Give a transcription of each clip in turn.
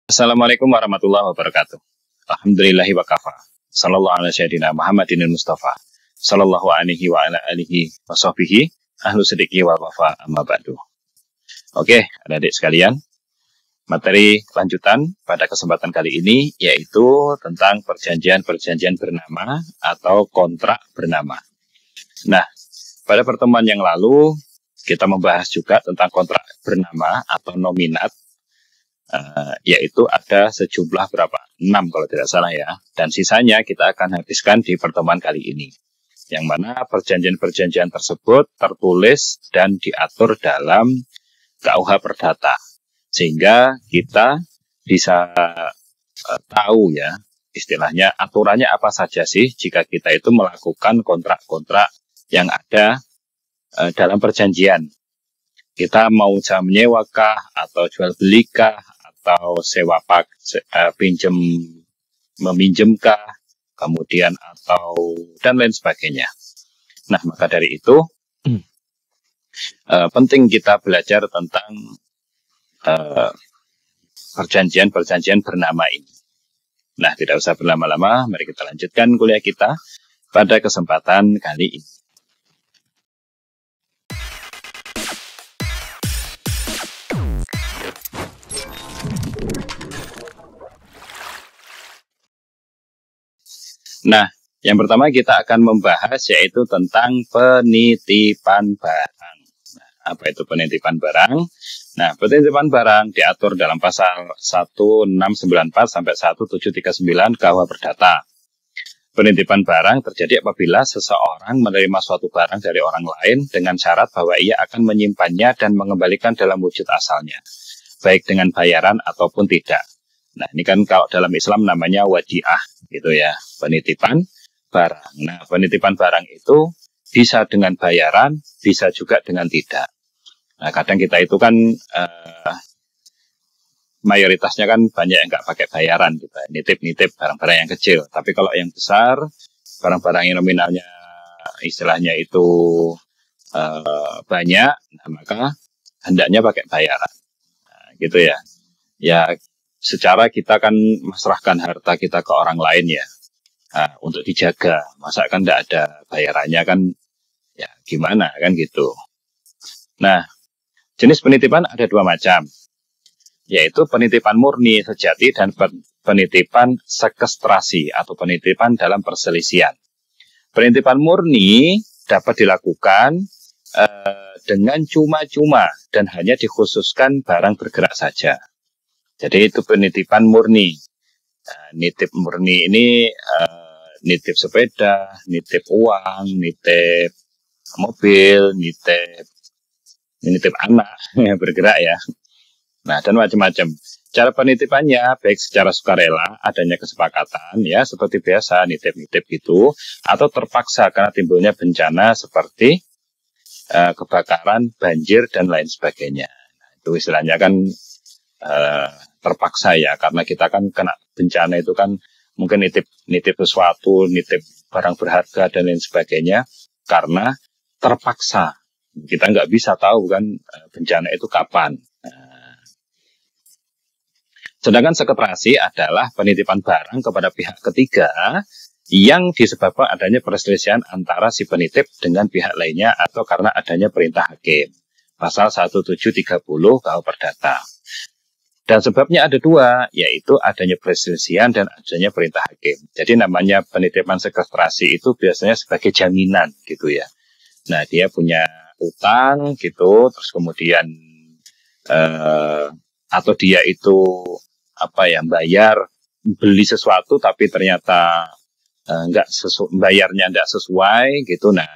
Assalamualaikum warahmatullahi wabarakatuh. Alhamdulillahi wa kafa. Sallallahu ala sayyidina Muhammadin Mustafa. Sallallahu alaihi wa ala alihi wa sahbihi. Ahlu sediki wa wafa amma ba'du. Oke, adik-adik sekalian. Materi lanjutan pada kesempatan kali ini yaitu tentang perjanjian-perjanjian bernama atau kontrak bernama. Nah, pada pertemuan yang lalu kita membahas juga tentang kontrak bernama atau nominat. Yaitu ada sejumlah berapa? 6 kalau tidak salah ya. Dan sisanya kita akan habiskan di pertemuan kali ini. Yang mana perjanjian-perjanjian tersebut tertulis dan diatur dalam KUH Perdata. Sehingga kita bisa tahu ya, istilahnya aturannya apa saja sih jika kita itu melakukan kontrak-kontrak yang ada dalam perjanjian. Kita mau jam menyewakah atau jual belikah atau sewa pinjam meminjamkah, kemudian atau dan lain sebagainya. Nah, maka dari itu penting kita belajar tentang perjanjian-perjanjian bernama ini. Nah, tidak usah berlama-lama, mari kita lanjutkan kuliah kita pada kesempatan kali ini. Nah, yang pertama kita akan membahas yaitu tentang penitipan barang. Nah, apa itu penitipan barang? Nah, penitipan barang diatur dalam pasal 1694 sampai 1739 KUH Perdata. Penitipan barang terjadi apabila seseorang menerima suatu barang dari orang lain dengan syarat bahwa ia akan menyimpannya dan mengembalikan dalam wujud asalnya, baik dengan bayaran ataupun tidak. Nah, ini kan kalau dalam Islam namanya wadiah, gitu ya, penitipan barang. Nah, penitipan barang itu bisa dengan bayaran, bisa juga dengan tidak. Nah, kadang kita itu kan mayoritasnya kan banyak yang nggak pakai bayaran, gitu. Nitip-nitip barang-barang yang kecil. Tapi kalau yang besar, barang-barang yang nominalnya istilahnya itu banyak, nah, maka hendaknya pakai bayaran. Nah, gitu ya. Ya, secara kita kan meserahkan harta kita ke orang lain ya, untuk dijaga. Masa kan tidak ada bayarannya kan, ya gimana kan gitu. Nah, jenis penitipan ada 2 macam, yaitu penitipan murni sejati dan penitipan sekestrasi atau penitipan dalam perselisihan. Penitipan murni dapat dilakukan dengan cuma-cuma dan hanya dikhususkan barang bergerak saja. Jadi itu penitipan murni. Nah, nitip murni ini nitip sepeda, nitip uang, nitip mobil, nitip anak yang bergerak ya. Nah, dan macam-macam. Cara penitipannya baik secara sukarela, adanya kesepakatan ya seperti biasa nitip-nitip gitu, atau terpaksa karena timbulnya bencana seperti kebakaran, banjir dan lain sebagainya. Nah, itu istilahnya kan terpaksa ya, karena kita kan kena bencana itu kan mungkin nitip sesuatu, nitip barang berharga dan lain sebagainya karena terpaksa. Kita nggak bisa tahu kan bencana itu kapan. Sedangkan sekestrasi adalah penitipan barang kepada pihak ketiga yang disebabkan adanya perselisihan antara si penitip dengan pihak lainnya atau karena adanya perintah hakim. Pasal 1730 KUH Perdata. Dan sebabnya ada 2, yaitu adanya perselisihan dan adanya perintah hakim. Jadi namanya penitipan sekestrasi itu biasanya sebagai jaminan gitu ya. Nah, dia punya utang gitu, terus kemudian atau dia itu bayar beli sesuatu tapi ternyata bayarnya enggak sesuai gitu. Nah,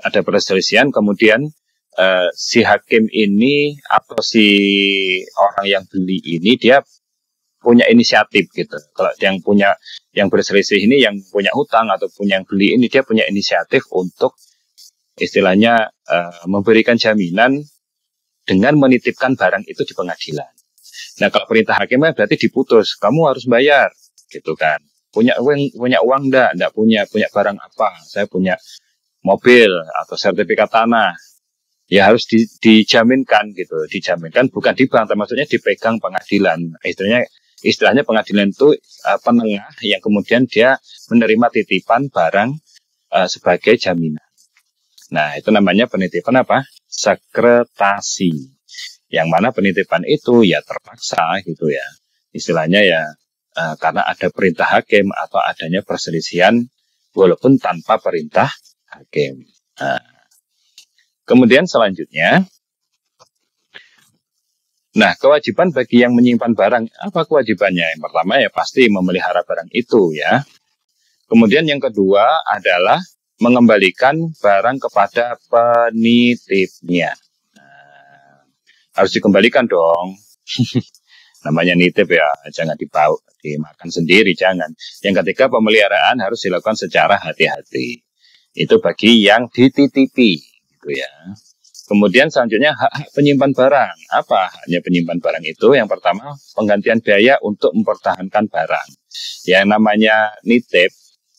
ada perselisihan, kemudian si hakim ini atau si orang yang beli ini dia punya inisiatif gitu. Kalau yang berselisih ini yang punya hutang atau punya yang beli ini dia punya inisiatif untuk istilahnya memberikan jaminan dengan menitipkan barang itu di pengadilan. Nah, kalau perintah hakimnya berarti diputus, kamu harus bayar gitu kan. Punya uang enggak punya barang apa? Saya punya mobil atau sertifikat tanah. ya harus dijaminkan gitu, dijaminkan bukan di bank, maksudnya dipegang pengadilan. Istilahnya pengadilan itu penengah yang kemudian dia menerima titipan barang sebagai jaminan. Nah, itu namanya penitipan apa? Sekretasi. Yang mana penitipan itu ya terpaksa gitu ya. Istilahnya ya karena ada perintah hakim atau adanya perselisihan walaupun tanpa perintah hakim. Nah, kemudian selanjutnya, nah kewajiban bagi yang menyimpan barang, apa kewajibannya? Yang pertama ya pasti memelihara barang itu ya. Kemudian yang kedua adalah mengembalikan barang kepada penitipnya. Nah, harus dikembalikan dong. Namanya nitip ya, jangan dimakan sendiri, jangan. Yang ketiga, pemeliharaan harus dilakukan secara hati-hati. Itu bagi yang dititipi, gitu ya. Kemudian selanjutnya hak penyimpan barang. Apa haknya penyimpan barang itu? Yang pertama, penggantian biaya untuk mempertahankan barang. Yang namanya nitip,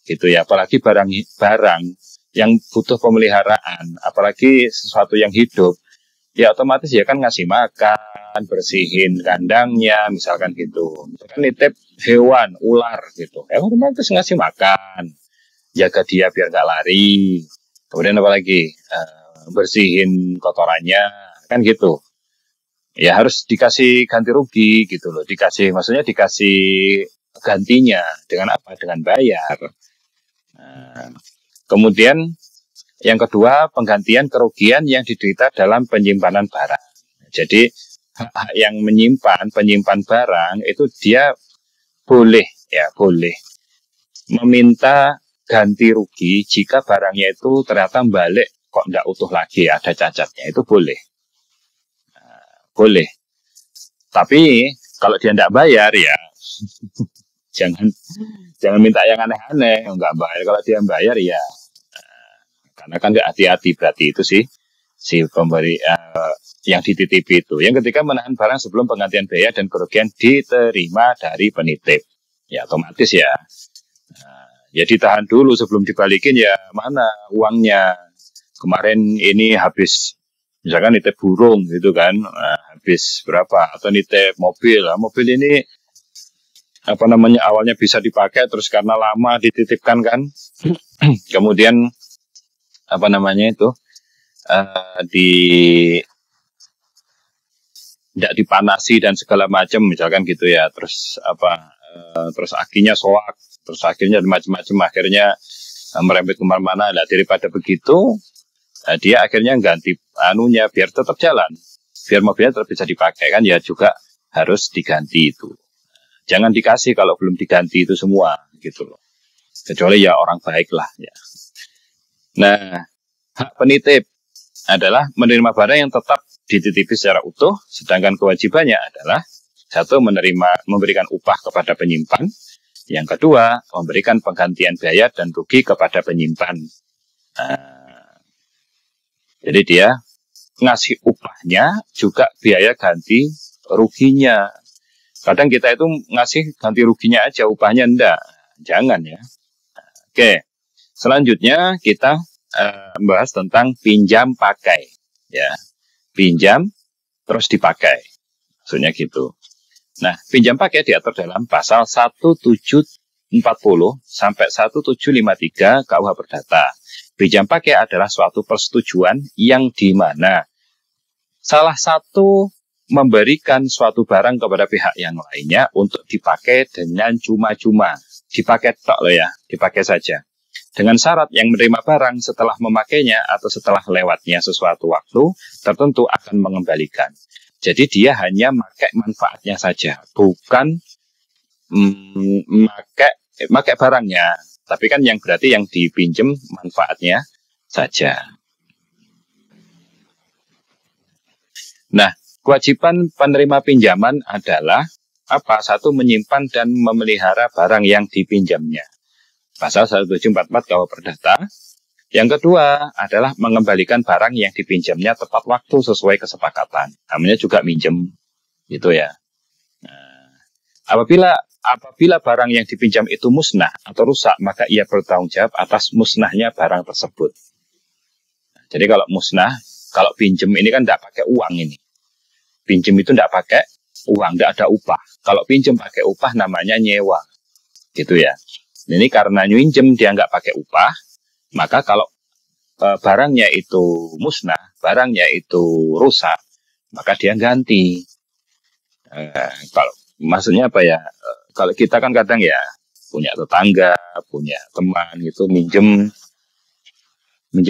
gitu ya. Apalagi barang yang butuh pemeliharaan, apalagi sesuatu yang hidup, ya otomatis ya kan ngasih makan, bersihin kandangnya, misalkan gitu. Misalkan nitip hewan, ular gitu, ya otomatis ngasih makan, jaga dia biar nggak lari. Kemudian apalagi bersihin kotorannya, kan gitu. Ya harus dikasih ganti rugi gitu loh, maksudnya dikasih gantinya dengan apa? Dengan bayar. Nah, kemudian yang kedua, penggantian kerugian yang diderita dalam penyimpanan barang. Jadi hak yang penyimpan barang itu dia boleh meminta ganti rugi jika barangnya itu ternyata balik kok tidak utuh lagi, ada cacatnya, itu boleh. Boleh. Tapi kalau dia tidak bayar ya jangan minta yang aneh-aneh, nggak bayar. Kalau dia bayar ya, karena kan nggak hati-hati berarti itu si pemberi yang dititipi itu. Yang ketiga, menahan barang sebelum penggantian biaya dan kerugian diterima dari penitip. Ya otomatis ya. Ya ditahan dulu sebelum dibalikin ya, mana uangnya. Kemarin ini habis, misalkan nitip burung gitu kan, habis berapa, atau nitip mobil. Mobil ini apa namanya, awalnya bisa dipakai terus karena lama dititipkan kan. Kemudian apa namanya itu tidak dipanasi dan segala macam misalkan gitu ya, terus terus akinya soak, terus akhirnya macam-macam, akhirnya merembet kemana-mana. Nah, daripada begitu dia akhirnya ganti anunya biar tetap jalan, biar mobilnya tetap bisa dipakai kan, ya juga harus diganti itu. Jangan dikasih kalau belum diganti itu semua gitu loh, kecuali ya orang baik lah ya. Nah, hak penitip adalah menerima barang yang tetap dititipi secara utuh, sedangkan kewajibannya adalah satu, memberikan upah kepada penyimpan. Yang kedua, memberikan penggantian biaya dan rugi kepada penyimpan. Jadi dia ngasih upahnya juga biaya ganti ruginya. Kadang kita itu ngasih ganti ruginya aja, upahnya enggak. Jangan ya. Oke, selanjutnya kita membahas tentang pinjam pakai, ya, pinjam terus dipakai, maksudnya gitu. Nah, pinjam pakai diatur dalam pasal 1740 sampai 1753 KUH Perdata. Pinjam pakai adalah suatu persetujuan yang dimana salah satu memberikan suatu barang kepada pihak yang lainnya untuk dipakai dengan cuma-cuma, dipakai tok loh ya, dipakai saja. Dengan syarat yang menerima barang setelah memakainya atau setelah lewatnya sesuatu waktu tertentu akan mengembalikan. Jadi dia hanya pakai manfaatnya saja, bukan pakai barangnya. Tapi kan yang berarti yang dipinjam manfaatnya saja. Nah, kewajiban penerima pinjaman adalah apa? Satu, menyimpan dan memelihara barang yang dipinjamnya. Pasal 1744 KUH Perdata. Yang kedua adalah mengembalikan barang yang dipinjamnya tepat waktu sesuai kesepakatan. Namanya juga minjem, gitu ya. Nah, apabila barang yang dipinjam itu musnah atau rusak, maka ia bertanggung jawab atas musnahnya barang tersebut. Jadi kalau musnah, Kalau pinjem ini kan tidak pakai uang ini. Pinjem itu tidak pakai uang, tidak ada upah. Kalau pinjem pakai upah namanya nyewa, gitu ya. Ini karena nyinjem dia nggak pakai upah, maka kalau barangnya itu musnah, barangnya itu rusak, maka dia ganti. Kalau maksudnya apa ya? Kalau kita kan kadang ya punya tetangga, punya teman gitu minjem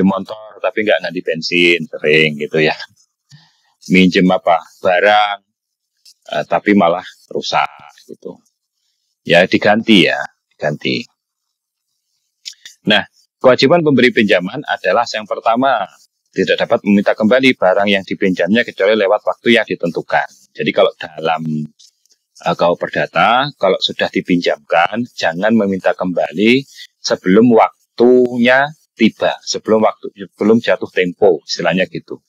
motor tapi nggak ganti bensin sering gitu ya. Minjem apa barang tapi malah rusak gitu. Ya diganti ya, diganti. Nah, kewajiban pemberi pinjaman adalah yang pertama, tidak dapat meminta kembali barang yang dipinjamnya kecuali lewat waktu yang ditentukan. Jadi kalau dalam KUH Perdata, kalau sudah dipinjamkan, jangan meminta kembali sebelum waktunya tiba, sebelum jatuh tempo, istilahnya gitu.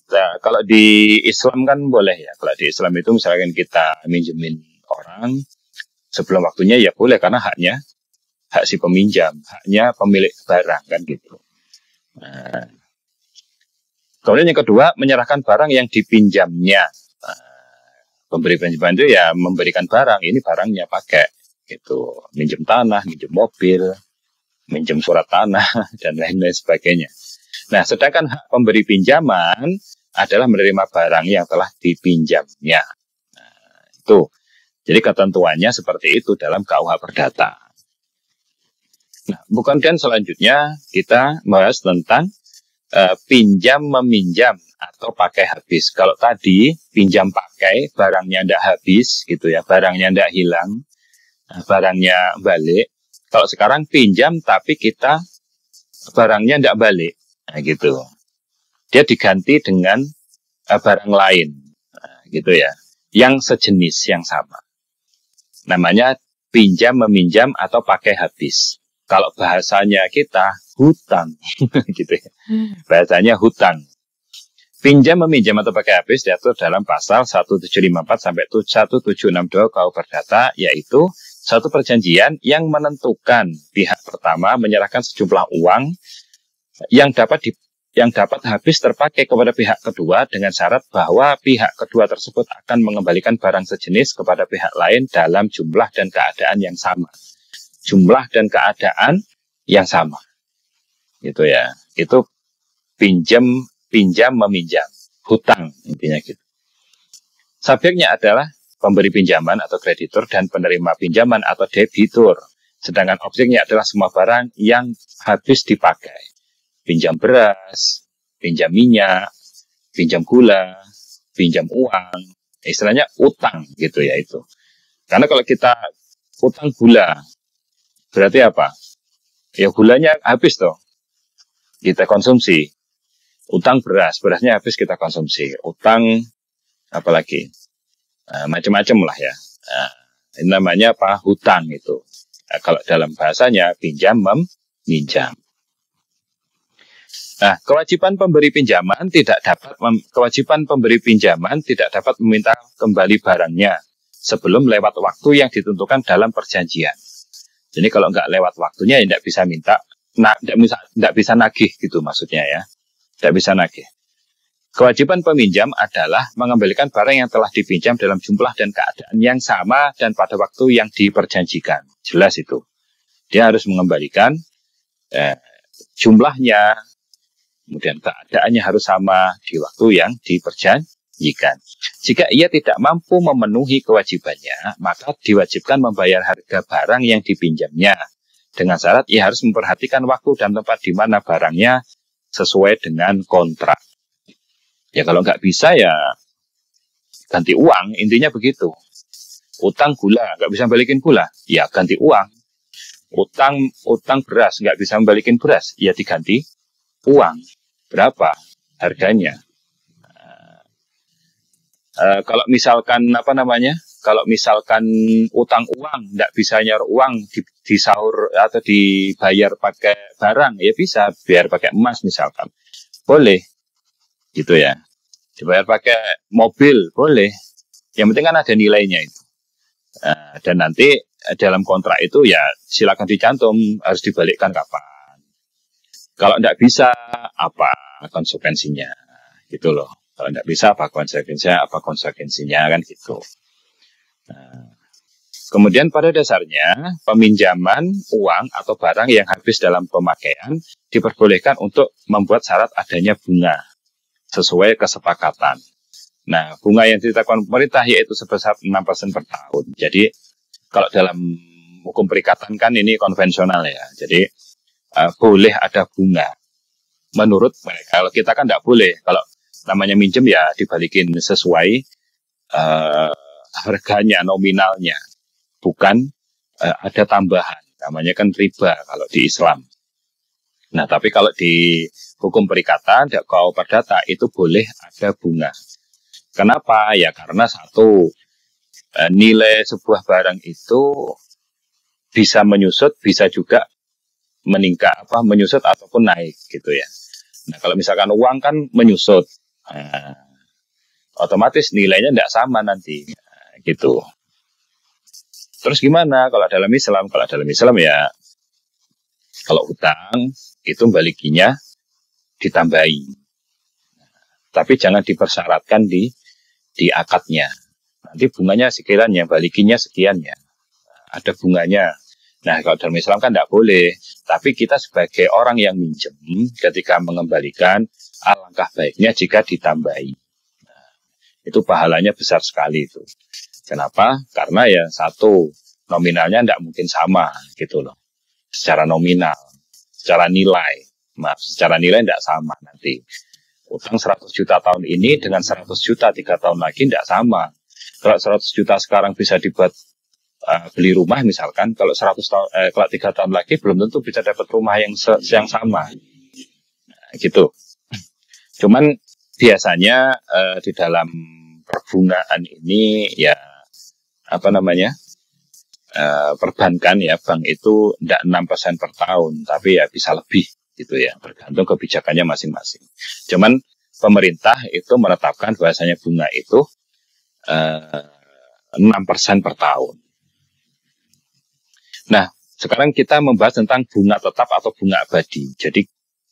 Nah, kalau di Islam kan boleh ya. Kalau di Islam itu misalkan kita minjemin orang sebelum waktunya ya boleh, karena hak si peminjam, haknya pemilik barang kan gitu. Nah, kemudian yang kedua, menyerahkan barang yang dipinjamnya. Pemberi pinjaman itu ya memberikan barang, ini barangnya pakai gitu. Minjem tanah, minjem mobil, minjem surat tanah dan lain-lain sebagainya. Nah, sedangkan hak pemberi pinjaman adalah menerima barang yang telah dipinjamnya. Nah, itu. Jadi ketentuannya seperti itu dalam KUH Perdata. Nah, kemudian selanjutnya kita bahas tentang pinjam meminjam atau pakai habis. Kalau tadi pinjam pakai, barangnya tidak habis gitu ya, barangnya tidak hilang, barangnya balik. Kalau sekarang pinjam tapi kita barangnya tidak balik, nah, gitu. Dia diganti dengan barang lain, nah, gitu ya, yang sejenis yang sama. Namanya pinjam meminjam atau pakai habis. Kalau bahasanya kita hutang, gitu ya. Bahasanya hutang. Pinjam meminjam atau pakai habis diatur dalam pasal 1754 sampai 1762 KUH Perdata, yaitu satu perjanjian yang menentukan pihak pertama menyerahkan sejumlah uang yang dapat habis terpakai kepada pihak kedua dengan syarat bahwa pihak kedua tersebut akan mengembalikan barang sejenis kepada pihak lain dalam jumlah dan keadaan yang sama. Jumlah dan keadaan yang sama. Gitu ya. Itu pinjam meminjam, hutang intinya gitu. Subjeknya adalah pemberi pinjaman atau kreditur dan penerima pinjaman atau debitur. Sedangkan objeknya adalah semua barang yang habis dipakai. Pinjam beras, pinjam minyak, pinjam gula, pinjam uang. Istilahnya utang gitu ya itu. Karena kalau kita utang gula, berarti apa? Ya gulanya habis toh. Kita konsumsi. Utang beras, berasnya habis kita konsumsi. Utang apalagi? Macam-macam lah ya. Ini namanya apa? Hutang itu. Kalau dalam bahasanya pinjam meminjam. Nah, kewajiban pemberi pinjaman tidak dapat meminta kembali barangnya sebelum lewat waktu yang ditentukan dalam perjanjian. Jadi kalau nggak lewat waktunya ya tidak bisa minta, tidak bisa nagih gitu maksudnya ya. Tidak bisa nagih. Kewajiban peminjam adalah mengembalikan barang yang telah dipinjam dalam jumlah dan keadaan yang sama dan pada waktu yang diperjanjikan. Jelas itu. Dia harus mengembalikan jumlahnya, kemudian keadaannya harus sama di waktu yang diperjanjikan. Jika ia tidak mampu memenuhi kewajibannya, maka diwajibkan membayar harga barang yang dipinjamnya. Dengan syarat ia harus memperhatikan waktu dan tempat di mana barangnya sesuai dengan kontrak. Ya kalau nggak bisa ya ganti uang, intinya begitu. Utang gula, nggak bisa balikin gula, ya ganti uang. Utang beras, nggak bisa balikin beras, ya diganti uang. Berapa harganya? Kalau misalkan kalau misalkan utang uang, nggak bisa nyaur uang di sahur atau dibayar pakai barang, ya bisa, biar pakai emas misalkan. Boleh, gitu ya. Dibayar pakai mobil, boleh. Yang penting kan ada nilainya itu. Dan nanti dalam kontrak itu ya silakan dicantum, harus dibalikkan kapan. Kalau nggak bisa, apa konsekuensinya. gitu loh. Kalau nggak bisa, apa konsekuensinya kan gitu. Nah, kemudian pada dasarnya peminjaman uang atau barang yang habis dalam pemakaian diperbolehkan untuk membuat syarat adanya bunga sesuai kesepakatan. Nah, bunga yang ditetapkan pemerintah yaitu sebesar 6% per tahun. Jadi kalau dalam hukum perikatan kan ini konvensional ya. Jadi boleh ada bunga. Menurut mereka, kalau kita kan tidak boleh. Kalau namanya minjem ya dibalikin sesuai harganya, nominalnya. Bukan ada tambahan. Namanya kan riba kalau di Islam. Nah, tapi kalau di hukum perikatan, KUA Perdata itu boleh ada bunga. Kenapa? Ya karena satu, nilai sebuah barang itu bisa menyusut, bisa juga meningkat, menyusut ataupun naik gitu ya. Nah, kalau misalkan uang kan menyusut, otomatis nilainya tidak sama nanti, gitu. Terus gimana kalau dalam Islam? Kalau dalam Islam ya, kalau utang itu balikinya ditambahi, tapi jangan dipersyaratkan di akadnya. Nanti bunganya sekian ya, balikinya sekian ya. Ada bunganya. Nah, kalau dalam Islam kan tidak boleh. Tapi kita sebagai orang yang minjem, ketika mengembalikan, alangkah baiknya jika ditambahi. Nah, itu pahalanya besar sekali itu. Kenapa? Karena ya satu, nominalnya tidak mungkin sama gitu loh. Secara nominal, secara nilai. Maaf, secara nilai tidak sama nanti. Utang 100 juta tahun ini dengan 100 juta 3 tahun lagi tidak sama. Kalau 100 juta sekarang bisa dibuat beli rumah misalkan, kalau 3 tahun lagi belum tentu bisa dapat rumah yang sama. Nah, gitu. Cuman biasanya di dalam perbungaan ini ya perbankan ya, bank itu tidak 6% per tahun, tapi ya bisa lebih gitu ya, tergantung kebijakannya masing-masing. Cuman pemerintah itu menetapkan bahwasanya bunga itu 6% per tahun. Nah, sekarang kita membahas tentang bunga tetap atau bunga abadi. Jadi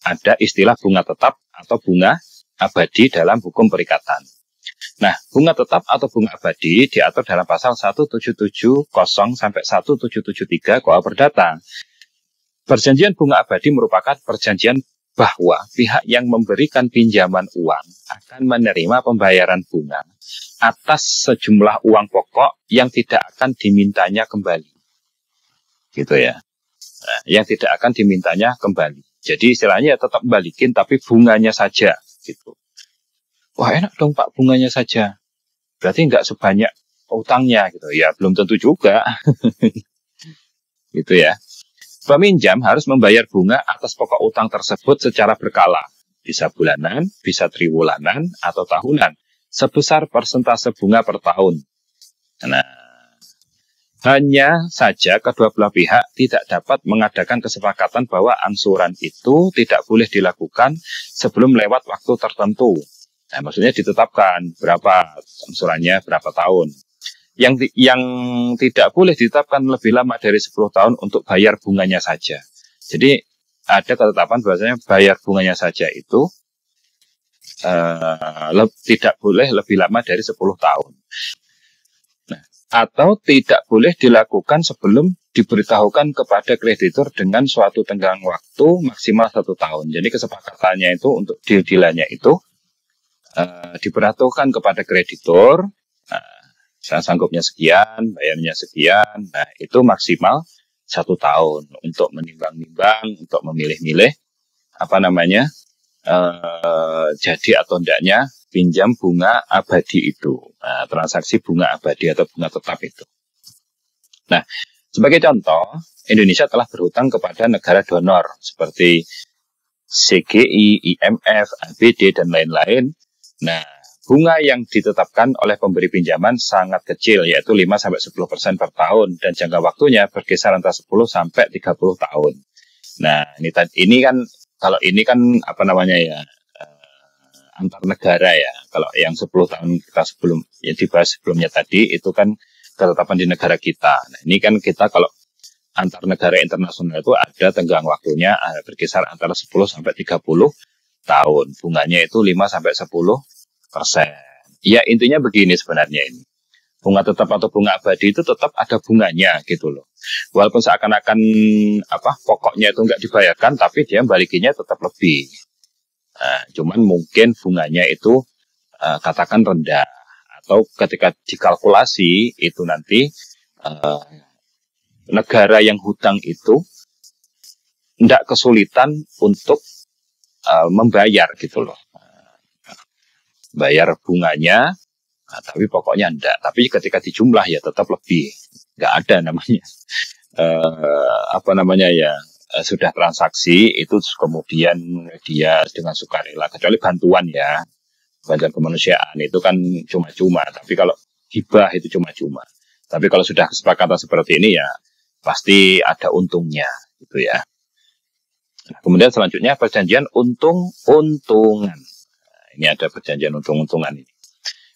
ada istilah bunga tetap atau bunga abadi dalam hukum perikatan. Nah, bunga tetap atau bunga abadi diatur dalam pasal 1770 sampai 1773 KUA Perdata. Perjanjian bunga abadi merupakan perjanjian bahwa pihak yang memberikan pinjaman uang akan menerima pembayaran bunga atas sejumlah uang pokok yang tidak akan dimintanya kembali. Gitu ya. Nah, yang tidak akan dimintanya kembali. Jadi istilahnya tetap balikin tapi bunganya saja gitu. Wah, enak dong Pak, bunganya saja. Berarti nggak sebanyak utangnya gitu. Ya belum tentu juga. Gitu ya. Peminjam harus membayar bunga atas pokok utang tersebut secara berkala. Bisa bulanan, bisa triwulanan, atau tahunan. Sebesar persentase bunga per tahun. Nah, hanya saja kedua belah pihak tidak dapat mengadakan kesepakatan bahwa angsuran itu tidak boleh dilakukan sebelum lewat waktu tertentu. Nah, maksudnya ditetapkan berapa angsurannya, berapa tahun. Yang tidak boleh ditetapkan lebih lama dari 10 tahun untuk bayar bunganya saja. Jadi ada ketetapan bahwasanya bayar bunganya saja itu tidak boleh lebih lama dari 10 tahun. Nah, atau tidak boleh dilakukan sebelum diberitahukan kepada kreditur dengan suatu tenggang waktu maksimal 1 tahun. Jadi kesepakatannya itu untuk deal-dealannya itu diberitahukan kepada kreditur. Saya sanggupnya sekian, bayarnya sekian. Nah, itu maksimal 1 tahun untuk menimbang-nimbang, untuk memilih-milih jadi atau tidaknya pinjam bunga abadi itu. Nah, transaksi bunga abadi atau bunga tetap itu. Nah, sebagai contoh, Indonesia telah berhutang kepada negara donor seperti CGI, IMF, ABD, dan lain-lain. Nah, bunga yang ditetapkan oleh pemberi pinjaman sangat kecil, yaitu 5-10% per tahun, dan jangka waktunya berkisar antara 10 sampai 30 tahun. Nah, ini kan, kalau ini kan antar negara ya. Kalau yang 10 tahun kita dibahas sebelumnya tadi, itu kan ketetapan di negara kita. Nah, ini kan kita kalau antar negara internasional itu ada tenggang waktunya berkisar antara 10 sampai 30 tahun. Bunganya itu 5-10%. Ya intinya begini sebenarnya ini. Bunga tetap atau bunga abadi itu tetap ada bunganya gitu loh. Walaupun seakan-akan pokoknya itu nggak dibayarkan, tapi dia balikinnya tetap lebih. Nah, cuman mungkin bunganya itu katakan rendah, atau ketika dikalkulasi itu nanti negara yang hutang itu tidak kesulitan untuk membayar gitu loh. Bayar bunganya, tapi pokoknya enggak. Tapi ketika dijumlah ya tetap lebih. Nggak ada namanya sudah transaksi itu kemudian dia dengan sukarela, kecuali bantuan ya, bantuan kemanusiaan itu kan cuma-cuma. Tapi kalau hibah itu cuma-cuma. Tapi kalau sudah kesepakatan seperti ini ya pasti ada untungnya gitu ya. Nah, kemudian selanjutnya perjanjian untung-untungan. Nah, ini ada perjanjian untung-untungan ini.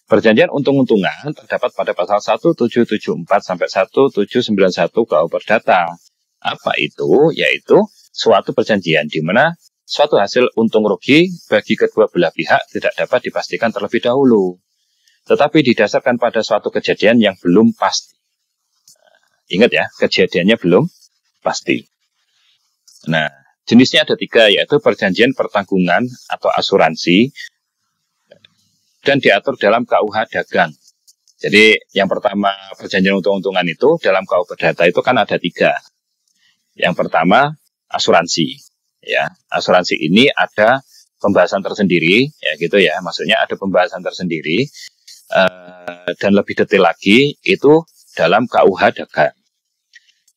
Perjanjian untung-untungan terdapat pada pasal 1774 sampai 1791 KUH Perdata. Apa itu? Yaitu suatu perjanjian di mana suatu hasil untung rugi bagi kedua belah pihak tidak dapat dipastikan terlebih dahulu, tetapi didasarkan pada suatu kejadian yang belum pasti. Ingat ya, kejadiannya belum pasti. Nah, jenisnya ada 3, yaitu perjanjian pertanggungan atau asuransi, dan diatur dalam KUH Dagang. Jadi yang pertama perjanjian untung-untungan itu dalam KUH Perdata itu kan ada 3. Yang pertama asuransi. Ya, asuransi ini ada pembahasan tersendiri, ya gitu ya. Maksudnya ada pembahasan tersendiri dan lebih detail lagi itu dalam KUH Dagang.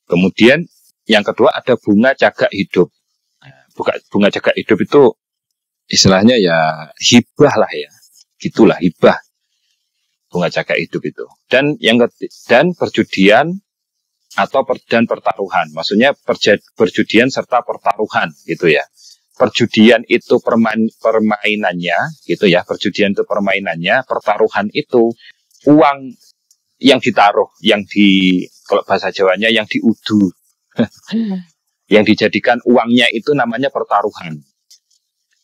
Kemudian yang kedua ada bunga cagak hidup. Bunga cagak hidup itu istilahnya ya hibah lah ya. Gitulah hibah, bunga cagak hidup itu. Dan perjudian atau dan pertaruhan. Maksudnya perjudian serta pertaruhan gitu ya. Perjudian itu permainannya gitu ya. Perjudian itu permainannya, pertaruhan itu uang yang ditaruh, kalau bahasa Jawanya yang diudu. Yang dijadikan uangnya itu namanya pertaruhan.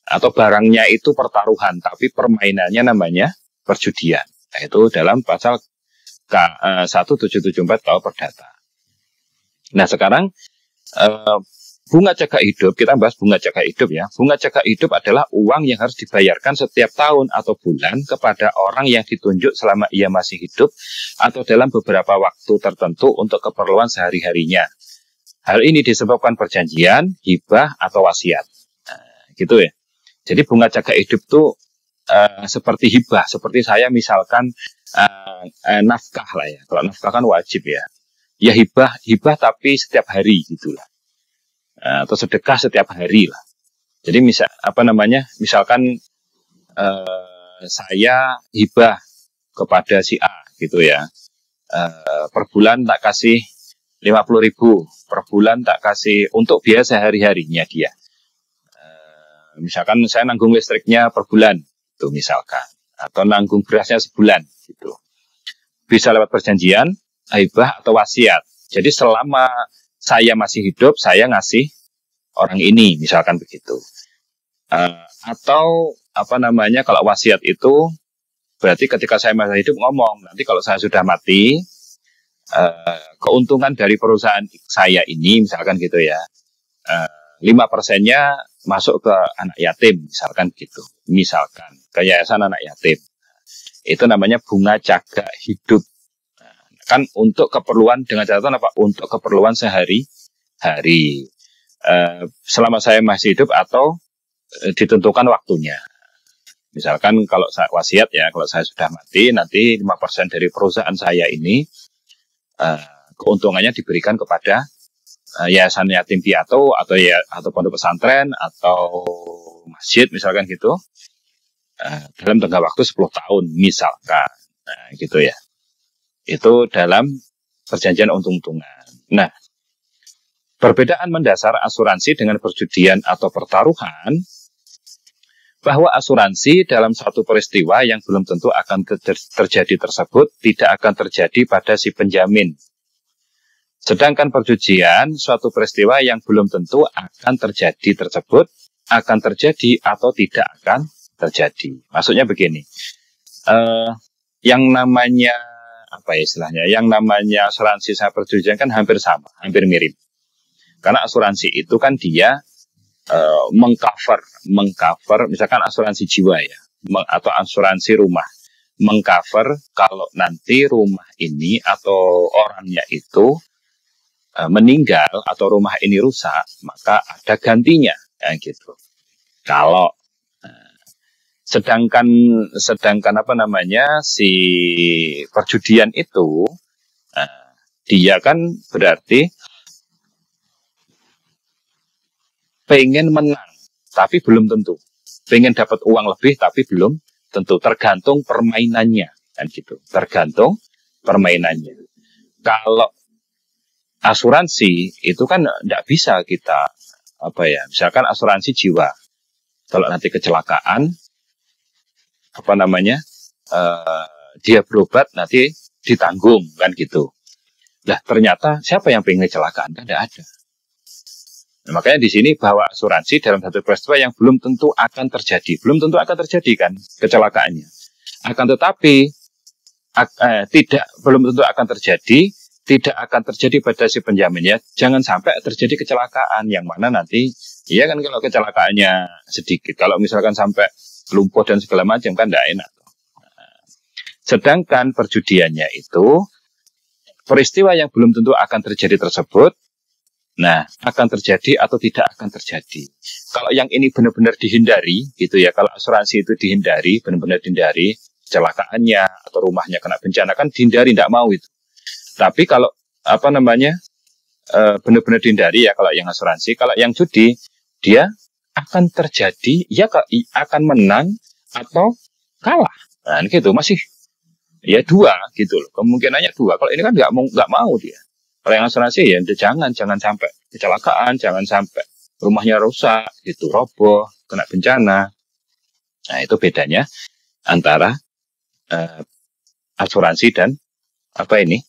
Atau barangnya itu pertaruhan, tapi permainannya namanya perjudian. Nah, itu dalam pasal 1774 KUH Perdata. Nah sekarang bunga cagak hidup, kita bahas bunga cagak hidup ya. Bunga cagak hidup adalah uang yang harus dibayarkan setiap tahun atau bulan kepada orang yang ditunjuk selama ia masih hidup atau dalam beberapa waktu tertentu untuk keperluan sehari-harinya. Hal ini disebabkan perjanjian, hibah, atau wasiat. Nah, gitu ya. Jadi bunga cagak hidup itu seperti hibah, seperti saya misalkan nafkah lah ya. Kalau nafkah kan wajib ya. Ya hibah tapi setiap hari gitulah. Atau sedekah setiap hari lah. Jadi misalkan saya hibah kepada si A gitu ya. Per bulan tak kasih 50.000, per bulan tak kasih untuk biaya sehari-harinya dia. Misalkan saya nanggung listriknya per bulan, itu misalkan, atau nanggung berasnya sebulan, gitu. Bisa lewat perjanjian, hibah atau wasiat. Jadi selama saya masih hidup, saya ngasih orang ini, misalkan begitu. Atau kalau wasiat itu berarti ketika saya masih hidup ngomong, nanti kalau saya sudah mati, keuntungan dari perusahaan saya ini, misalkan gitu ya. 5%-nya masuk ke anak yatim, misalkan gitu. Misalkan ke yayasan anak yatim. Itu namanya bunga cagak hidup. Kan untuk keperluan, dengan catatan apa? Untuk keperluan sehari-hari. Selama saya masih hidup atau ditentukan waktunya. Misalkan kalau saya wasiat ya, kalau saya sudah mati, nanti 5% dari perusahaan saya ini keuntungannya diberikan kepada yayasan yatim piatu atau pondok pesantren atau masjid misalkan gitu, dalam tengah waktu 10 tahun misalkan. Nah, gitu ya. Itu dalam perjanjian untung-untungan. Nah, perbedaan mendasar asuransi dengan perjudian atau pertaruhan, bahwa asuransi dalam satu peristiwa yang belum tentu akan terjadi tersebut tidak akan terjadi pada si penjamin. Sedangkan perjudian, suatu peristiwa yang belum tentu akan terjadi tersebut akan terjadi atau tidak akan terjadi. Maksudnya begini, yang namanya apa ya istilahnya, yang namanya asuransi sama perjudian kan hampir sama, hampir mirip. Karena asuransi itu kan dia mengcover, misalkan asuransi jiwa ya, atau asuransi rumah, mengcover kalau nanti rumah ini atau orangnya itu meninggal atau rumah ini rusak, maka ada gantinya, ya gitu. Kalau sedangkan apa namanya si perjudian itu dia kan berarti pengen menang tapi belum tentu, pengen dapat uang lebih tapi belum tentu, tergantung permainannya kan gitu, tergantung permainannya. Kalau asuransi itu kan tidak bisa kita apa ya, misalkan asuransi jiwa, kalau nanti kecelakaan apa namanya dia berobat nanti ditanggung kan gitu. Lah ternyata siapa yang pengen kecelakaan? Kan tidak ada. Nah, makanya di sini bahwa asuransi dalam satu peristiwa yang belum tentu akan terjadi, belum tentu akan terjadi kan kecelakaannya. Akan tetapi belum tentu akan terjadi, tidak akan terjadi pada si penjaminnya. Jangan sampai terjadi kecelakaan yang mana nanti, iya kan kalau kecelakaannya sedikit, kalau misalkan sampai lumpuh dan segala macam kan tidak enak. Sedangkan perjudiannya itu peristiwa yang belum tentu akan terjadi tersebut, nah akan terjadi atau tidak akan terjadi. Kalau yang ini benar-benar dihindari, gitu ya. Kalau asuransi itu dihindari, benar-benar dihindari kecelakaannya atau rumahnya kena bencana kan dihindari, tidak mau itu. Tapi kalau apa namanya benar-benar dihindari ya kalau yang asuransi. Kalau yang judi dia akan terjadi, ya akan menang atau kalah. Nah gitu masih ya dua gitu loh, kemungkinannya dua. Kalau ini kan nggak mau dia. Kalau yang asuransi ya jangan sampai kecelakaan, jangan sampai rumahnya rusak gitu, roboh, kena bencana. Nah itu bedanya antara asuransi dan apa ini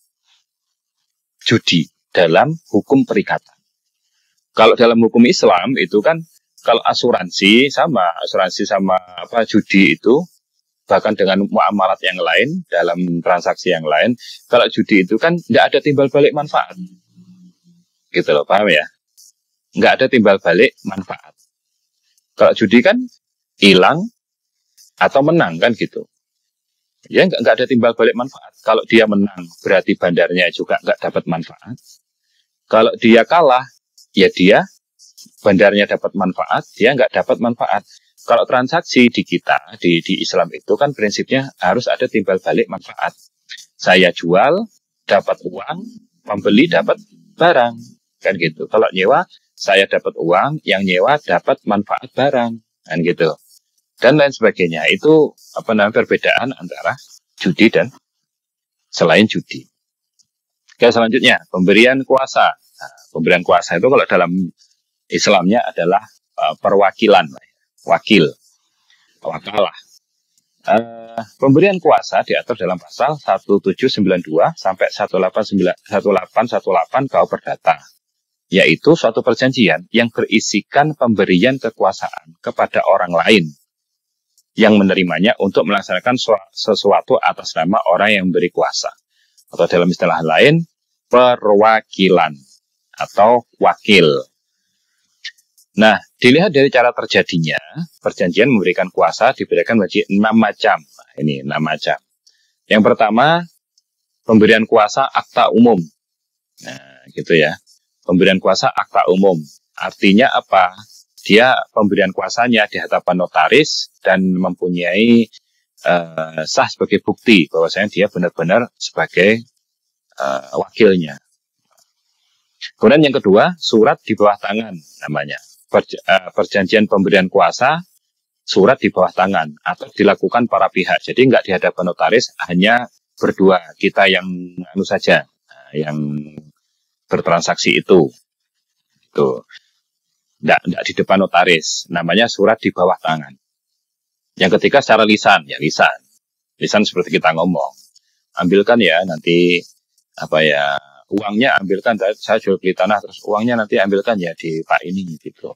judi dalam hukum perikatan. Kalau dalam hukum Islam itu kan kalau asuransi sama apa judi itu, bahkan dengan muamalat yang lain, dalam transaksi yang lain, kalau judi itu kan nggak ada timbal balik manfaat. Gitu loh, paham ya? Nggak ada timbal balik manfaat. Kalau judi kan hilang atau menang kan gitu. Ya nggak ada timbal balik manfaat. Kalau dia menang berarti bandarnya juga nggak dapat manfaat. Kalau dia kalah, ya dia bandarnya dapat manfaat, dia nggak dapat manfaat. Kalau transaksi di kita, di Islam itu kan prinsipnya harus ada timbal balik manfaat. Saya jual, dapat uang, membeli dapat barang. Kan gitu. Kalau nyewa, saya dapat uang, yang nyewa dapat manfaat barang. Kan gitu. Dan lain sebagainya. Itu apa namanya perbedaan antara judi dan selain judi. Oke, selanjutnya, pemberian kuasa. Nah, pemberian kuasa itu kalau dalam Islamnya adalah perwakilan. Wakil, wakalah. Pemberian kuasa diatur dalam pasal 1792 sampai 1818 KUH Perdata, yaitu suatu perjanjian yang berisikan pemberian kekuasaan kepada orang lain yang menerimanya untuk melaksanakan sesuatu atas nama orang yang memberi kuasa, atau dalam istilah lain perwakilan atau wakil. Nah, dilihat dari cara terjadinya, perjanjian memberikan kuasa diberikan menjadi 6 macam. Nah, ini 6 macam. Yang pertama, pemberian kuasa akta umum. Nah, gitu ya. Pemberian kuasa akta umum. Artinya apa? Dia pemberian kuasanya di hadapan notaris dan mempunyai sah sebagai bukti bahwasanya dia benar-benar sebagai wakilnya. Kemudian yang kedua, surat di bawah tangan namanya. Perjanjian pemberian kuasa, surat di bawah tangan atau dilakukan para pihak. Jadi nggak di hadapan notaris, hanya berdua kita yang saja, yang bertransaksi itu. Nggak di depan notaris, namanya surat di bawah tangan. Yang ketiga secara lisan, ya lisan seperti kita ngomong. Ambilkan ya nanti apa ya, uangnya ambilkan, saya jual beli tanah terus uangnya nanti ambilkan ya di Pak ini gitu.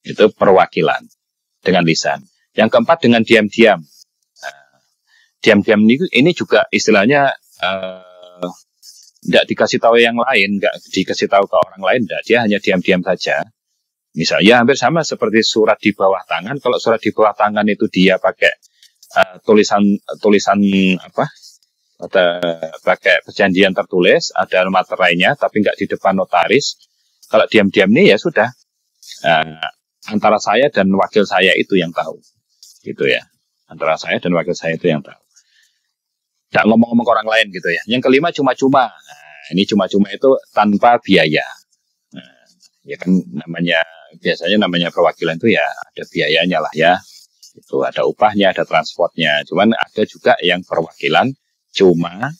Itu perwakilan dengan lisan. Yang keempat dengan diam-diam. Diam-diam ini juga istilahnya tidak dikasih tahu yang lain, nggak dikasih tahu ke orang lain, enggak. Dia hanya diam-diam saja. Misalnya hampir sama seperti surat di bawah tangan. Kalau surat di bawah tangan itu dia pakai tulisan apa? Atau pakai perjanjian tertulis, ada materainya, tapi nggak di depan notaris. Kalau diam-diam nih ya sudah, antara saya dan wakil saya itu yang tahu, gitu ya. Antara saya dan wakil saya itu yang tahu. Nggak ngomong-ngomong ke orang lain gitu ya. Yang kelima cuma-cuma. Nah, ini cuma-cuma itu tanpa biaya. Nah, ya kan biasanya namanya perwakilan itu ya ada biayanya lah ya. Itu ada upahnya, ada transportnya. Cuman ada juga yang perwakilan cuma.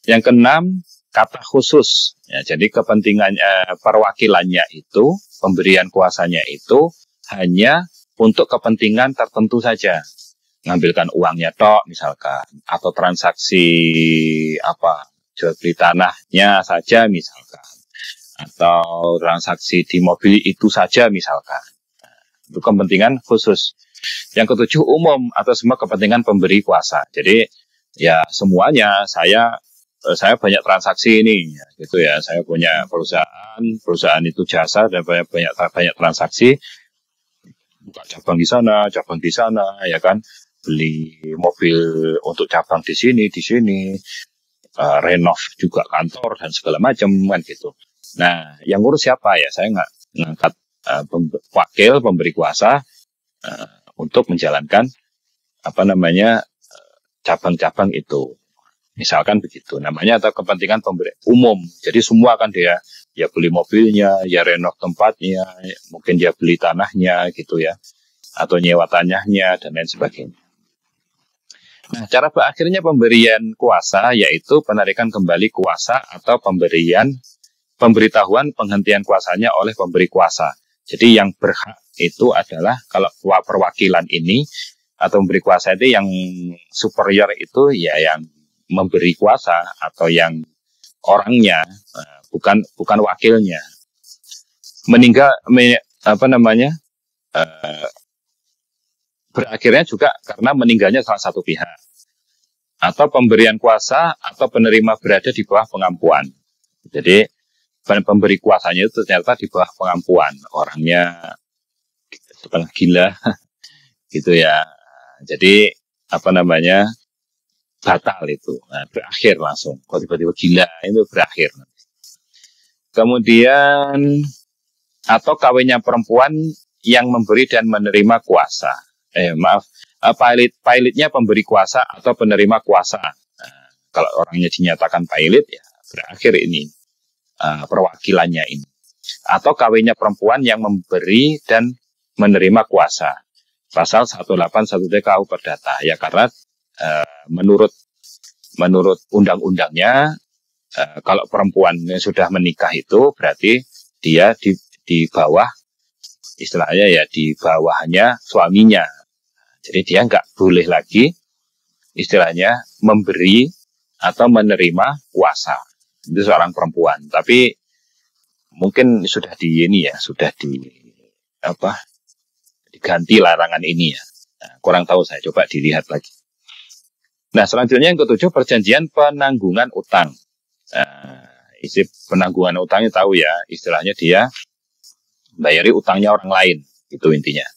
Yang keenam, kata khusus. Ya, jadi kepentingannya perwakilannya itu, pemberian kuasanya itu hanya untuk kepentingan tertentu saja. Ngambilkan uangnya tok misalkan, atau transaksi jual beli tanahnya saja misalkan, atau transaksi di mobil itu saja misalkan. Itu kepentingan khusus. Yang ketujuh, umum atau semua kepentingan pemberi kuasa. Jadi ya semuanya, saya banyak transaksi ini gitu ya, saya punya perusahaan itu jasa dan banyak transaksi, buka cabang di sana ya kan, beli mobil untuk cabang di sini, renov juga kantor dan segala macam kan gitu. Nah, yang ngurus siapa ya? Saya nggak ngangkat wakil pemberi kuasa untuk menjalankan cabang-cabang itu. Misalkan begitu. Namanya atau kepentingan pemberi umum. Jadi semua kan dia ya beli mobilnya, ya renov tempatnya, mungkin dia beli tanahnya gitu ya, atau nyewa tanahnya dan lain sebagainya. Nah, cara berakhirnya pemberian kuasa yaitu penarikan kembali kuasa atau pemberitahuan penghentian kuasanya oleh pemberi kuasa. Jadi yang berhak itu adalah kalau perwakilan ini atau memberi kuasa itu yang superior itu ya yang memberi kuasa atau yang orangnya, bukan wakilnya. Berakhirnya juga karena meninggalnya salah satu pihak, atau pemberian kuasa atau penerima berada di bawah pengampuan. Jadi pemberi kuasanya itu ternyata di bawah pengampuan, orangnya setengah gila gitu ya. Jadi batal itu, berakhir langsung. Kalau tiba-tiba gila itu berakhir. Kemudian atau kawinnya perempuan yang memberi dan menerima kuasa. Pilotnya pemberi kuasa atau penerima kuasa. Kalau orangnya dinyatakan pilot ya berakhir ini perwakilannya ini. Atau kawinnya perempuan yang memberi dan menerima kuasa. Pasal 181 KUH Perdata. Ya karena menurut undang-undangnya kalau perempuan yang sudah menikah itu berarti dia di bawah, istilahnya ya di bawahnya suaminya. Jadi dia nggak boleh lagi istilahnya memberi atau menerima kuasa. Itu seorang perempuan. Tapi mungkin sudah diganti larangan ini ya. Nah, kurang tahu saya, coba dilihat lagi. Nah, selanjutnya yang ketujuh, perjanjian penanggungan utang. Isi penanggungan utangnya tahu ya, istilahnya dia bayari utangnya orang lain, itu intinya.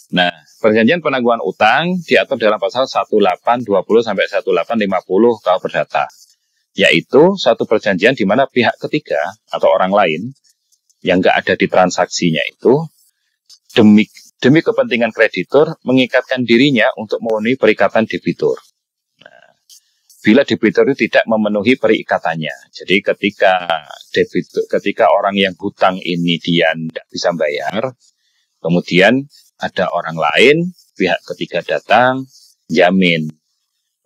Nah, perjanjian penangguhan utang diatur dalam pasal 1820 sampai 1850 KUH Perdata, yaitu satu perjanjian di mana pihak ketiga atau orang lain yang nggak ada di transaksinya itu demi kepentingan kreditur mengikatkan dirinya untuk memenuhi perikatan debitur. Nah, bila debitur itu tidak memenuhi perikatannya, jadi ketika orang yang hutang ini dia tidak bisa bayar, kemudian ada orang lain, pihak ketiga datang, jamin.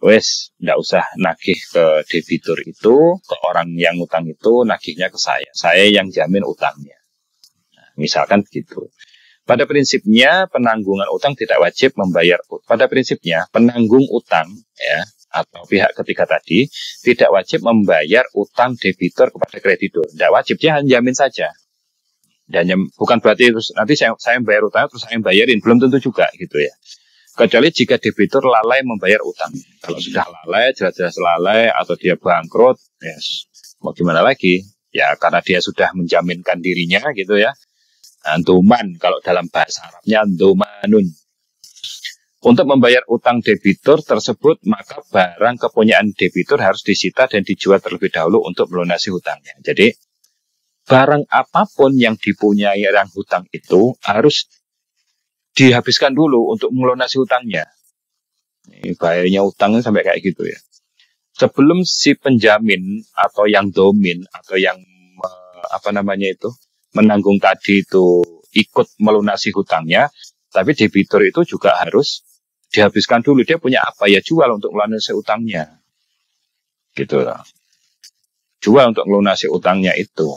Wes, nggak usah nagih ke debitur itu, ke orang yang utang itu, nagihnya ke saya. Saya yang jamin utangnya. Nah, misalkan begitu. Pada prinsipnya, penanggungan utang tidak wajib membayar. Pada prinsipnya, penanggung utang, ya, atau pihak ketiga tadi, tidak wajib membayar utang debitur kepada kreditur. Tidak wajib, dia hanya jamin saja. Dan bukan berarti terus nanti saya bayar utang terus saya bayarin, belum tentu juga gitu ya. Kecuali jika debitur lalai membayar utang. Kalau sudah lalai, jelas-jelas lalai atau dia bangkrut, yes, mau gimana lagi? Ya karena dia sudah menjaminkan dirinya gitu ya. Antuman kalau dalam bahasa Arabnya antumanun. Untuk membayar utang debitur tersebut, maka barang kepunyaan debitur harus disita dan dijual terlebih dahulu untuk melunasi hutangnya. Jadi barang apapun yang dipunyai orang hutang itu harus dihabiskan dulu untuk melunasi hutangnya. Ini bahayanya utang sampai kayak gitu ya. Sebelum si penjamin atau yang domin atau yang menanggung tadi itu ikut melunasi hutangnya, tapi debitur itu juga harus dihabiskan dulu. Dia punya apa ya, jual untuk melunasi utangnya. Gitu lah. Jual untuk melunasi utangnya itu.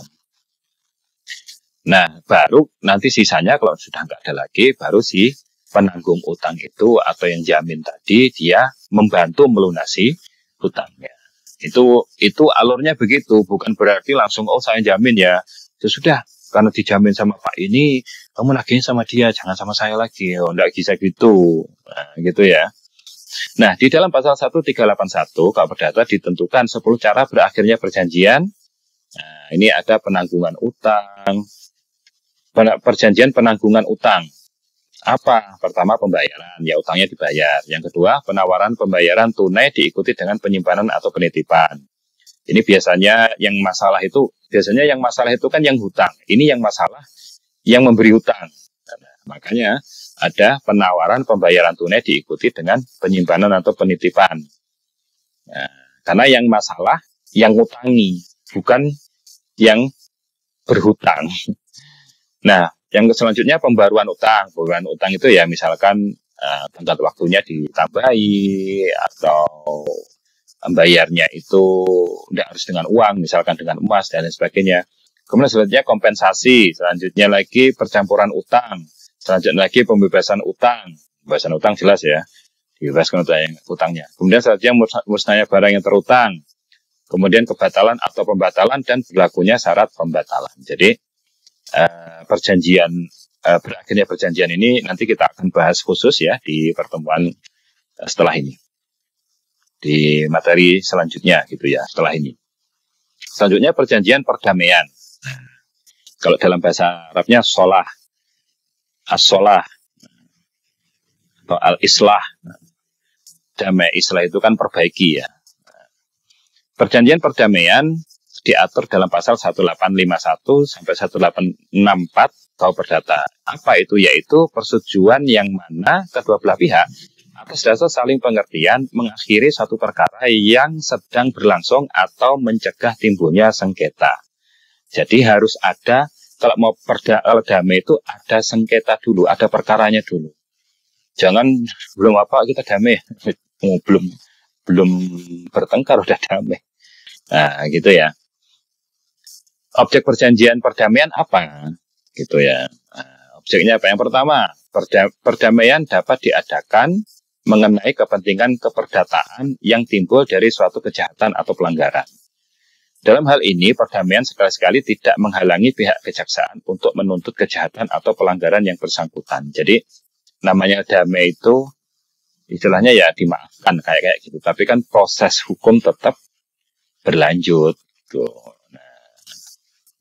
Nah, baru nanti sisanya kalau sudah nggak ada lagi, baru si penanggung utang itu atau yang jamin tadi dia membantu melunasi hutangnya. Itu alurnya begitu, bukan berarti langsung saya jamin ya. Sudah karena dijamin sama Pak ini, kamu nagihnya sama dia, jangan sama saya lagi. Oh, enggak bisa gitu. Nah, gitu ya. Nah, di dalam pasal 1381 KUH Perdata ditentukan 10 cara berakhirnya perjanjian. Nah, ini ada penanggungan utang, perjanjian penanggungan utang. Apa? Pertama pembayaran, ya utangnya dibayar. Yang kedua penawaran pembayaran tunai diikuti dengan penyimpanan atau penitipan. Ini biasanya yang masalah itu kan yang hutang. Ini yang masalah yang memberi hutang. Nah, makanya ada penawaran pembayaran tunai diikuti dengan penyimpanan atau penitipan. Nah, karena yang masalah yang utangi, bukan yang berhutang. Nah, yang selanjutnya pembaruan utang. Pembaruan utang itu ya misalkan tenggat waktunya ditambahi atau bayarnya itu tidak harus dengan uang, misalkan dengan emas dan lain sebagainya. Kemudian selanjutnya kompensasi, selanjutnya lagi percampuran utang, selanjutnya lagi pembebasan utang. Pembebasan utang jelas ya, dibebaskan utangnya. Kemudian selanjutnya musnahnya barang yang terutang. Kemudian kebatalan atau pembatalan dan berlakunya syarat pembatalan. Jadi berakhirnya perjanjian ini nanti kita akan bahas khusus ya di pertemuan setelah ini, di materi selanjutnya gitu ya setelah ini. Selanjutnya perjanjian perdamaian. Kalau dalam bahasa Arabnya solah, as-solah atau al-islah. Damai, islah itu kan perbaiki ya. Perjanjian perdamaian diatur dalam pasal 1851 sampai 1864 KUH Perdata. Apa itu? Yaitu persetujuan yang mana kedua belah pihak atas dasar saling pengertian mengakhiri suatu perkara yang sedang berlangsung atau mencegah timbulnya sengketa. Jadi harus ada, kalau mau damai itu ada sengketa dulu, ada perkaranya dulu. Jangan belum apa kita damai, belum bertengkar udah damai. Nah, gitu ya. Objek perjanjian perdamaian apa? Gitu ya. Nah, objeknya apa? Yang pertama, perdamaian dapat diadakan mengenai kepentingan keperdataan yang timbul dari suatu kejahatan atau pelanggaran. Dalam hal ini, perdamaian sekali-sekali tidak menghalangi pihak kejaksaan untuk menuntut kejahatan atau pelanggaran yang bersangkutan. Jadi, namanya damai itu istilahnya ya dimaafkan kayak gitu. Tapi kan proses hukum tetap berlanjut. Tuh.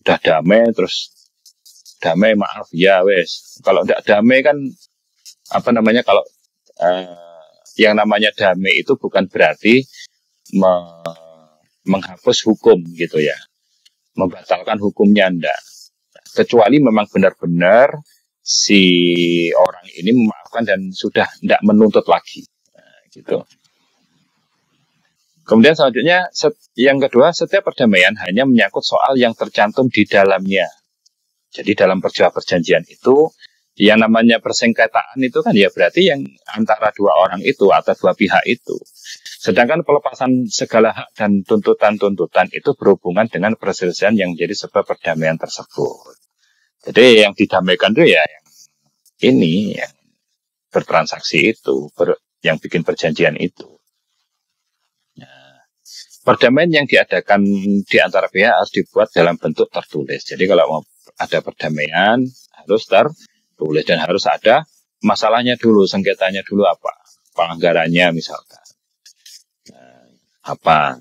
Udah damai terus damai maaf ya wes. Kalau tidak damai kan kalau yang namanya damai itu bukan berarti menghapus hukum gitu ya, membatalkan hukumnya enggak, kecuali memang benar-benar si orang ini memaafkan dan sudah tidak menuntut lagi gitu. Kemudian selanjutnya, yang kedua, setiap perdamaian hanya menyangkut soal yang tercantum di dalamnya. Jadi dalam perjanjian itu, yang namanya persengketaan itu kan ya berarti yang antara dua orang itu atau dua pihak itu. Sedangkan pelepasan segala hak dan tuntutan-tuntutan itu berhubungan dengan perselisihan yang menjadi sebab perdamaian tersebut. Jadi yang didamaikan itu ya yang ini, yang bertransaksi itu, yang bikin perjanjian itu. Perdamaian yang diadakan di antara pihak harus dibuat dalam bentuk tertulis. Jadi kalau mau ada perdamaian harus tertulis dan harus ada masalahnya dulu, sengketanya dulu apa, pelanggarannya misalkan. Apa.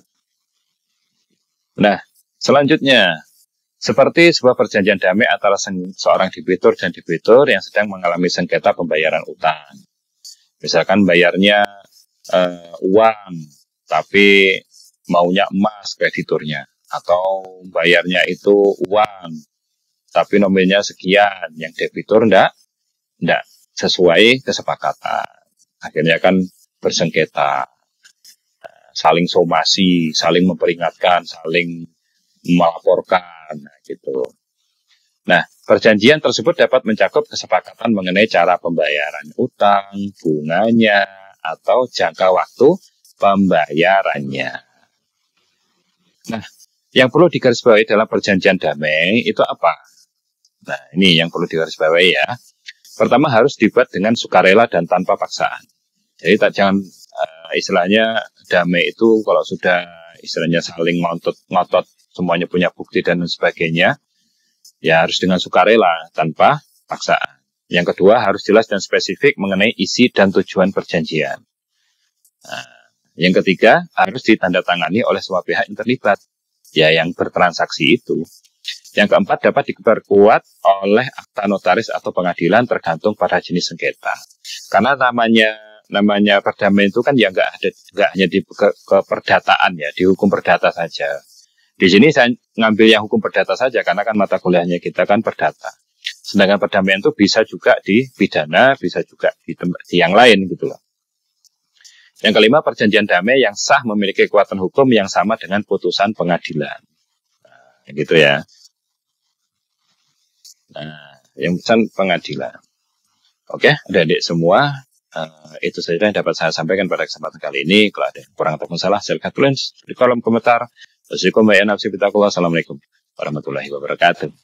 Nah, selanjutnya, seperti sebuah perjanjian damai antara seorang debitur dan debitur yang sedang mengalami sengketa pembayaran utang. Misalkan bayarnya uang, tapi maunya emas krediturnya. Atau bayarnya itu uang, tapi nominalnya sekian, yang debitur enggak sesuai kesepakatan. Akhirnya kan bersengketa, saling somasi, saling memperingatkan, saling melaporkan, gitu. Nah, perjanjian tersebut dapat mencakup kesepakatan mengenai cara pembayaran utang, bunganya, atau jangka waktu pembayarannya. Nah, yang perlu digarisbawahi dalam perjanjian damai itu apa? Nah, ini yang perlu digarisbawahi ya. Pertama, harus dibuat dengan sukarela dan tanpa paksaan. Jadi jangan istilahnya damai itu kalau sudah istilahnya saling ngotot semuanya punya bukti dan sebagainya, ya harus dengan sukarela tanpa paksaan. Yang kedua, harus jelas dan spesifik mengenai isi dan tujuan perjanjian. Nah, yang ketiga, harus ditandatangani oleh semua pihak yang terlibat, ya yang bertransaksi itu. Yang keempat, dapat diperkuat oleh akta notaris atau pengadilan tergantung pada jenis sengketa. Karena namanya perdamaian itu kan ya nggak hanya di keperdataan ya, di hukum perdata saja. Di sini saya ngambil yang hukum perdata saja karena kan mata kuliahnya kita kan perdata. Sedangkan perdamaian itu bisa juga di pidana, bisa juga di yang lain gitu loh. Yang kelima, perjanjian damai yang sah memiliki kekuatan hukum yang sama dengan putusan pengadilan. Nah, gitu ya. Nah, yang putusan pengadilan. Oke, adik-adik semua, itu saja yang dapat saya sampaikan pada kesempatan kali ini. Kalau ada yang kurang atau salah, silakan tulis di kolom komentar. Assalamualaikum warahmatullahi wabarakatuh.